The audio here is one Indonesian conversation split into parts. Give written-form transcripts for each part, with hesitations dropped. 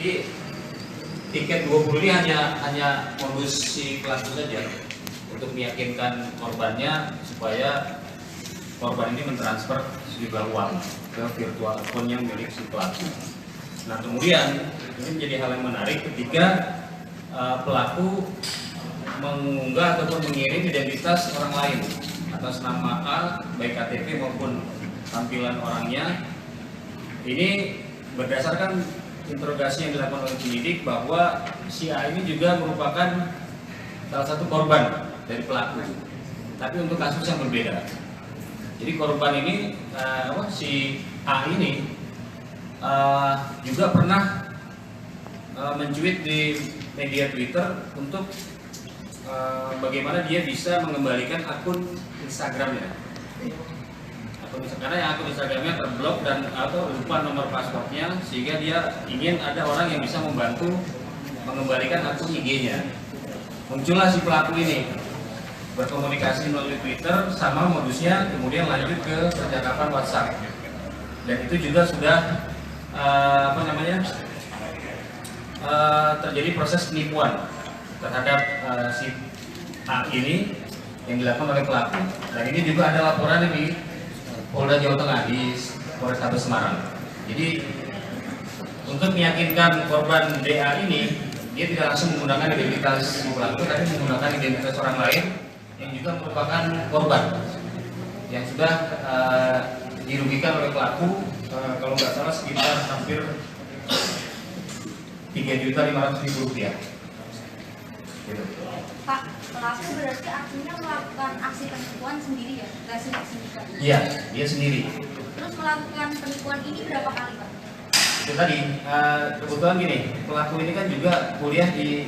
Jadi tiket 20 ini hanya modus si pelaku saja untuk meyakinkan korbannya supaya korban ini mentransfer sejumlah uang ke virtual account yang milik si pelaku. Nah kemudian ini menjadi hal yang menarik ketika pelaku mengunggah ataupun mengirim identitas orang lain atas nama A, baik KTP maupun tampilan orangnya. Ini berdasarkan interogasi yang dilakukan oleh penyidik bahwa si A ini juga merupakan salah satu korban dari pelaku, tapi untuk kasus yang berbeda. Jadi korban ini, si A ini juga pernah mencuit di media Twitter untuk bagaimana dia bisa mengembalikan akun Instagramnya. Karena yang akun Instagramnya terblok dan atau lupa nomor passwordnya, sehingga dia ingin ada orang yang bisa membantu mengembalikan akun IG-nya. Muncullah si pelaku ini berkomunikasi melalui Twitter, sama modusnya kemudian lanjut ke percakapan WhatsApp. Dan itu juga sudah terjadi proses penipuan terhadap si A ini yang dilakukan oleh pelaku. Dan ini juga ada laporan di Polda Jawa Tengah di Polrestabes Semarang. Jadi untuk meyakinkan korban DA ini, dia tidak langsung menggunakan identitas pelaku, tapi menggunakan identitas orang lain yang juga merupakan korban yang sudah dirugikan oleh pelaku, kalau nggak salah sekitar hampir Rp3.500.000. Gitu. Pak, pelaku berarti artinya melakukan aksi penipuan sendiri ya? Nggak sindikat? Iya, dia sendiri. Terus melakukan penipuan ini berapa kali, Pak? Itu tadi, kebetulan gini, pelaku ini kan juga kuliah di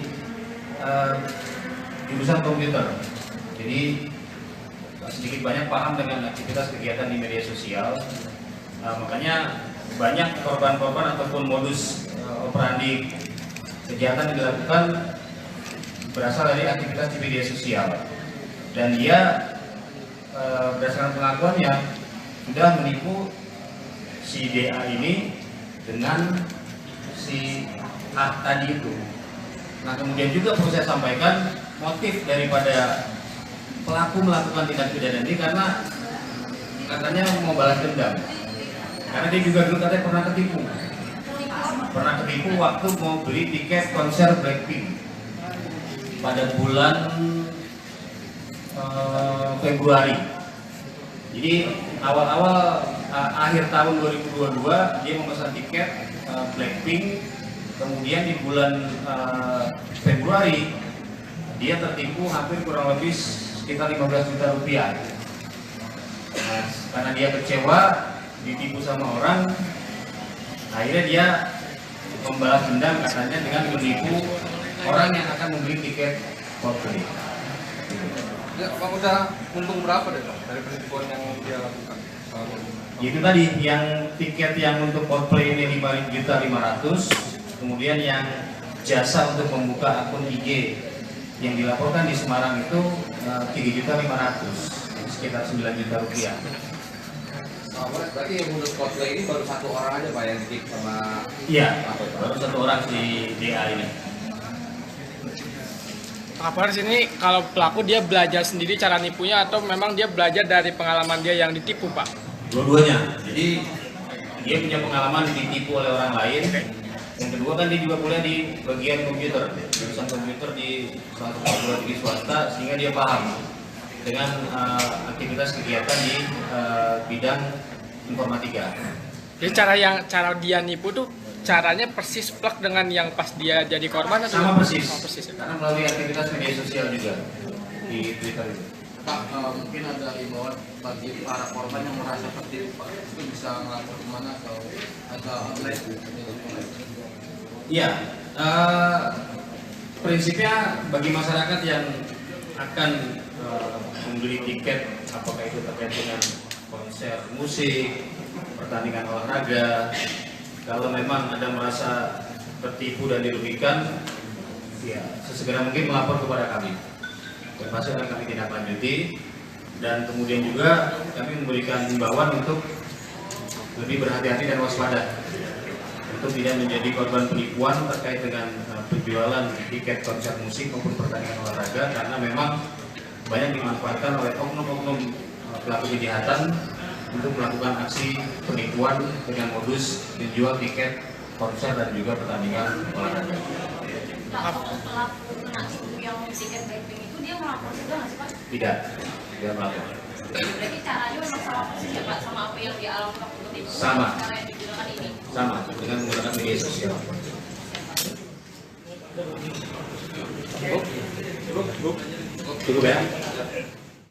jurusan komputer. Jadi sedikit banyak paham dengan aktivitas kegiatan di media sosial. Makanya banyak korban-korban ataupun modus operandi kegiatan yang dilakukan berasal dari aktivitas di media sosial. Dan dia berdasarkan pengakuannya sudah menipu si DA ini dengan si A tadi itu. Nah kemudian juga perlu saya sampaikan motif daripada pelaku melakukan tindak pidana ini karena katanya mau balas dendam. Karena dia juga dulu katanya pernah ketipu waktu mau beli tiket konser Blackpink pada bulan Februari. Jadi awal-awal akhir tahun 2022 dia memesan tiket Blackpink, kemudian di bulan Februari dia tertipu hampir kurang lebih sekitar 15 juta rupiah. Nah, karena dia kecewa ditipu sama orang, akhirnya dia membalas dendam katanya dengan menipu orang yang akan membeli tiket Coldplay. Ya, Bang, udah untung berapa deh Bang, dari penipuan yang dia lakukan? Itu tadi yang tiket yang untuk Coldplay ini 5.500.000, kemudian yang jasa untuk membuka akun IG yang dilaporkan di Semarang itu 3.500.000, sekitar 9 juta rupiah. Berarti yang untuk Coldplay ini baru satu orang aja Pak yang ditipu sama? Iya, baru satu orang si DA ini. Apa di sini kalau pelaku dia belajar sendiri cara nipunya atau memang dia belajar dari pengalaman dia yang ditipu, Pak? Dua-duanya. Jadi dia punya pengalaman ditipu oleh orang lain. Yang kedua kan dia juga kuliah di bagian komputer, jurusan komputer di salah satu perguruan tinggi swasta, sehingga dia paham dengan aktivitas kegiatan di bidang informatika. Jadi cara dia nipu tuh caranya persis plek dengan yang pas dia jadi korban atau sama persis. Persis ya? Karena melalui aktivitas media sosial juga di Twitter itu. Pak, mungkin ada imbauan bagi para korban yang merasa tertipu Pak, itu bisa ngelapor kemana atau ada online? Iya, prinsipnya bagi masyarakat yang akan membeli tiket, apakah itu terkait dengan konser musik, pertandingan olahraga, kalau memang ada merasa tertipu dan dirugikan, ya sesegera mungkin melapor kepada kami. Dan pasti akan kami tindak lanjuti. Dan kemudian juga kami memberikan himbauan untuk lebih berhati-hati dan waspada untuk tidak menjadi korban penipuan terkait dengan penjualan tiket konser musik maupun pertandingan olahraga, karena memang banyak dimanfaatkan oleh oknum-oknum pelaku kejahatan untuk melakukan aksi penipuan dengan modus menjual tiket konser dan juga pertandingan olahraga. Pelaku kena tipu yang tiket Blackpink itu dia melapor juga nggak sih Pak? Tidak melapor. Berarti caranya memang sama persis ya Pak, sama apa yang dialami waktu itu? Sama. Cara yang digunakan ini? Sama dengan menggunakan media sosial. Cukup ya.